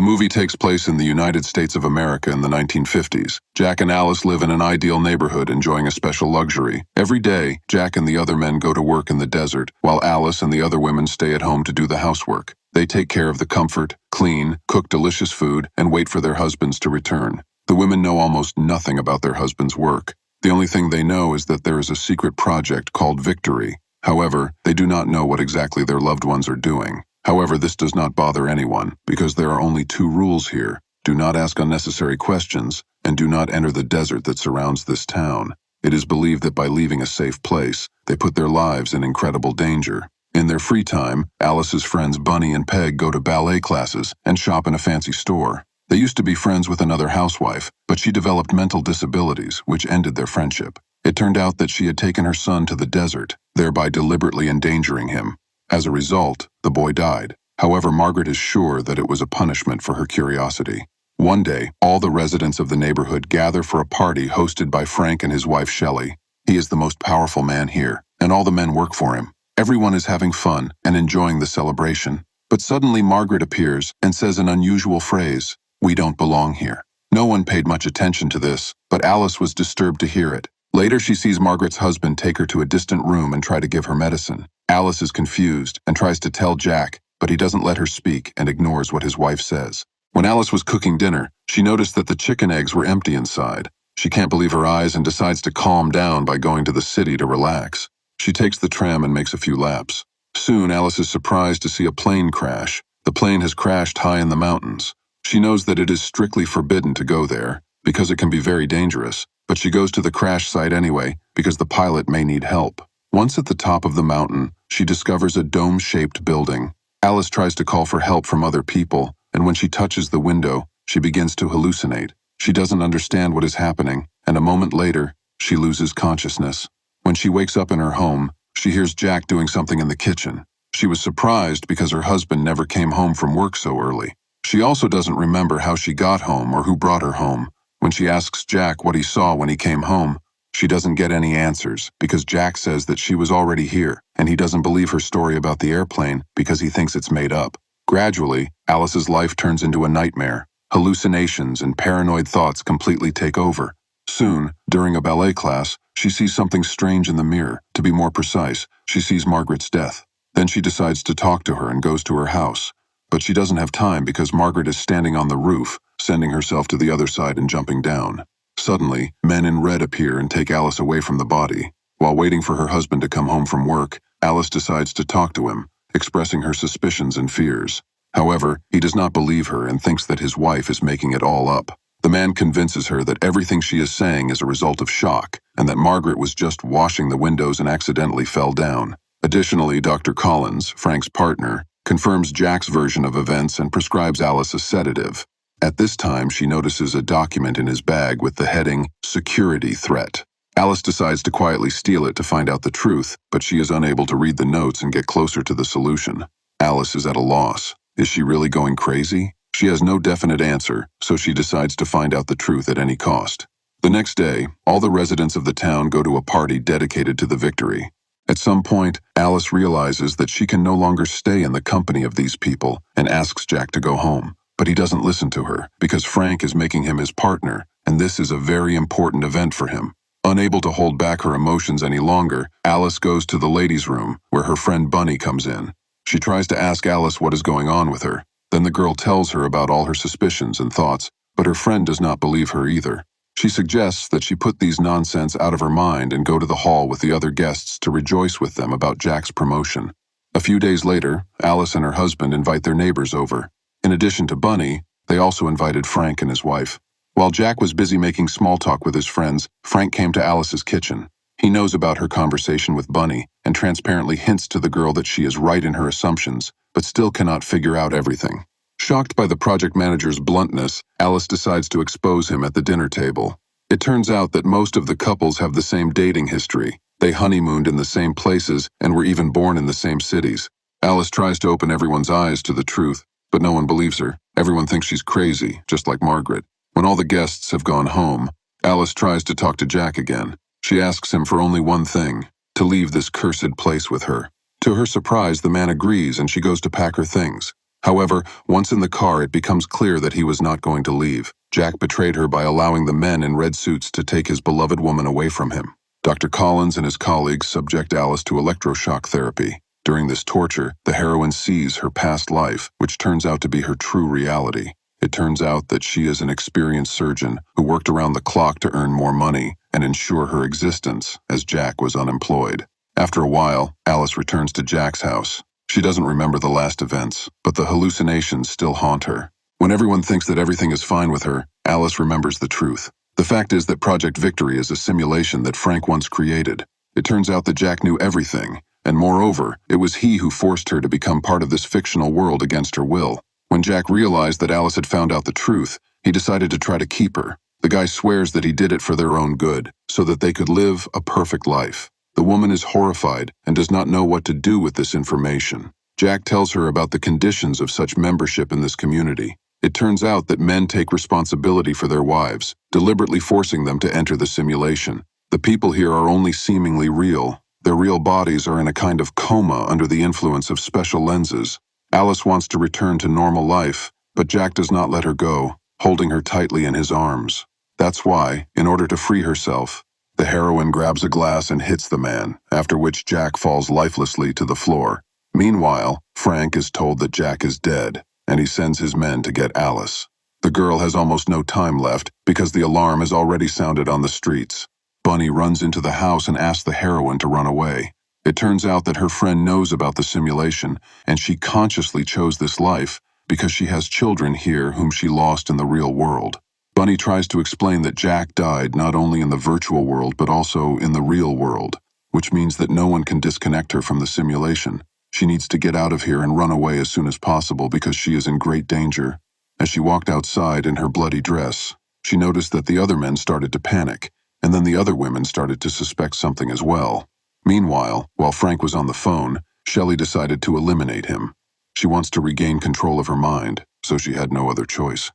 movie takes place in the United States of America in the 1950s. Jack and Alice live in an ideal neighborhood enjoying a special luxury. Every day, Jack and the other men go to work in the desert, while Alice and the other women stay at home to do the housework. They take care of the comfort, clean, cook delicious food, and wait for their husbands to return. The women know almost nothing about their husbands' work. The only thing they know is that there is a secret project called Victory. However, they do not know what exactly their loved ones are doing. However, this does not bother anyone, because there are only two rules here. Do not ask unnecessary questions, and do not enter the desert that surrounds this town. It is believed that by leaving a safe place, they put their lives in incredible danger. In their free time, Alice's friends Bunny and Peg go to ballet classes and shop in a fancy store. They used to be friends with another housewife, but she developed mental disabilities, which ended their friendship. It turned out that she had taken her son to the desert, thereby deliberately endangering him. As a result, the boy died. However, Margaret is sure that it was a punishment for her curiosity. One day, all the residents of the neighborhood gather for a party hosted by Frank and his wife Shelley. He is the most powerful man here, and all the men work for him. Everyone is having fun and enjoying the celebration. But suddenly Margaret appears and says an unusual phrase, "We don't belong here." No one paid much attention to this, but Alice was disturbed to hear it. Later, she sees Margaret's husband take her to a distant room and try to give her medicine. Alice is confused and tries to tell Jack, but he doesn't let her speak and ignores what his wife says. When Alice was cooking dinner, she noticed that the chicken eggs were empty inside. She can't believe her eyes and decides to calm down by going to the city to relax. She takes the tram and makes a few laps. Soon, Alice is surprised to see a plane crash. The plane has crashed high in the mountains. She knows that it is strictly forbidden to go there, because it can be very dangerous, but she goes to the crash site anyway, because the pilot may need help. Once at the top of the mountain, she discovers a dome-shaped building. Alice tries to call for help from other people, and when she touches the window, she begins to hallucinate. She doesn't understand what is happening, and a moment later, she loses consciousness. When she wakes up in her home, she hears Jack doing something in the kitchen. She was surprised because her husband never came home from work so early. She also doesn't remember how she got home or who brought her home. When she asks Jack what he saw when he came home, she doesn't get any answers because Jack says that she was already here, and he doesn't believe her story about the airplane because he thinks it's made up. Gradually, Alice's life turns into a nightmare. Hallucinations and paranoid thoughts completely take over. Soon, during a ballet class, she sees something strange in the mirror. To be more precise, she sees Margaret's death. Then she decides to talk to her and goes to her house. But she doesn't have time because Margaret is standing on the roof, sending herself to the other side and jumping down. Suddenly, men in red appear and take Alice away from the body. While waiting for her husband to come home from work, Alice decides to talk to him, expressing her suspicions and fears. However, he does not believe her and thinks that his wife is making it all up. The man convinces her that everything she is saying is a result of shock, and that Margaret was just washing the windows and accidentally fell down. Additionally, Dr. Collins, Frank's partner, confirms Jack's version of events and prescribes Alice a sedative. At this time, she notices a document in his bag with the heading, "Security Threat." Alice decides to quietly steal it to find out the truth, but she is unable to read the notes and get closer to the solution. Alice is at a loss. Is she really going crazy? She has no definite answer, so she decides to find out the truth at any cost. The next day, all the residents of the town go to a party dedicated to the Victory. At some point, Alice realizes that she can no longer stay in the company of these people and asks Jack to go home. But he doesn't listen to her because Frank is making him his partner, and this is a very important event for him. Unable to hold back her emotions any longer, Alice goes to the ladies' room where her friend Bunny comes in. She tries to ask Alice what is going on with her. Then the girl tells her about all her suspicions and thoughts, but her friend does not believe her either. She suggests that she put these nonsense out of her mind and go to the hall with the other guests to rejoice with them about Jack's promotion. A few days later, Alice and her husband invite their neighbors over. In addition to Bunny, they also invited Frank and his wife. While Jack was busy making small talk with his friends, Frank came to Alice's kitchen. He knows about her conversation with Bunny and transparently hints to the girl that she is right in her assumptions, but still cannot figure out everything. Shocked by the project manager's bluntness, Alice decides to expose him at the dinner table. It turns out that most of the couples have the same dating history. They honeymooned in the same places and were even born in the same cities. Alice tries to open everyone's eyes to the truth, but no one believes her. Everyone thinks she's crazy, just like Margaret. When all the guests have gone home, Alice tries to talk to Jack again. She asks him for only one thing, to leave this cursed place with her. To her surprise, the man agrees and she goes to pack her things. However, once in the car, it becomes clear that he was not going to leave. Jack betrayed her by allowing the men in red suits to take his beloved woman away from him. Dr. Collins and his colleagues subject Alice to electroshock therapy. During this torture, the heroine sees her past life, which turns out to be her true reality. It turns out that she is an experienced surgeon who worked around the clock to earn more money and ensure her existence, as Jack was unemployed. After a while, Alice returns to Jack's house. She doesn't remember the last events, but the hallucinations still haunt her. When everyone thinks that everything is fine with her, Alice remembers the truth. The fact is that Project Victory is a simulation that Frank once created. It turns out that Jack knew everything, and moreover, it was he who forced her to become part of this fictional world against her will. When Jack realized that Alice had found out the truth, he decided to try to keep her. The guy swears that he did it for their own good, so that they could live a perfect life. The woman is horrified and does not know what to do with this information. Jack tells her about the conditions of such membership in this community. It turns out that men take responsibility for their wives, deliberately forcing them to enter the simulation. The people here are only seemingly real. Their real bodies are in a kind of coma under the influence of special lenses. Alice wants to return to normal life, but Jack does not let her go, holding her tightly in his arms. That's why, in order to free herself, the heroine grabs a glass and hits the man, after which Jack falls lifelessly to the floor. Meanwhile, Frank is told that Jack is dead, and he sends his men to get Alice. The girl has almost no time left because the alarm has already sounded on the streets. Bunny runs into the house and asks the heroine to run away. It turns out that her friend knows about the simulation, and she consciously chose this life because she has children here whom she lost in the real world. Bunny tries to explain that Jack died not only in the virtual world but also in the real world, which means that no one can disconnect her from the simulation. She needs to get out of here and run away as soon as possible because she is in great danger. As she walked outside in her bloody dress, she noticed that the other men started to panic, and then the other women started to suspect something as well. Meanwhile, while Frank was on the phone, Shelley decided to eliminate him. She wants to regain control of her mind, so she had no other choice.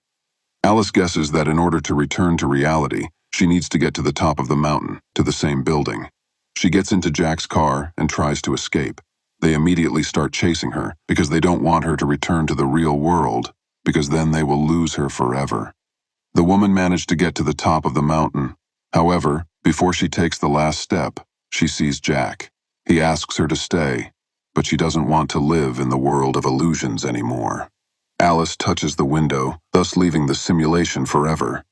Alice guesses that in order to return to reality, she needs to get to the top of the mountain, to the same building. She gets into Jack's car and tries to escape. They immediately start chasing her because they don't want her to return to the real world, because then they will lose her forever. The woman managed to get to the top of the mountain. However, before she takes the last step, she sees Jack. He asks her to stay, but she doesn't want to live in the world of illusions anymore. Alice touches the window, thus leaving the simulation forever.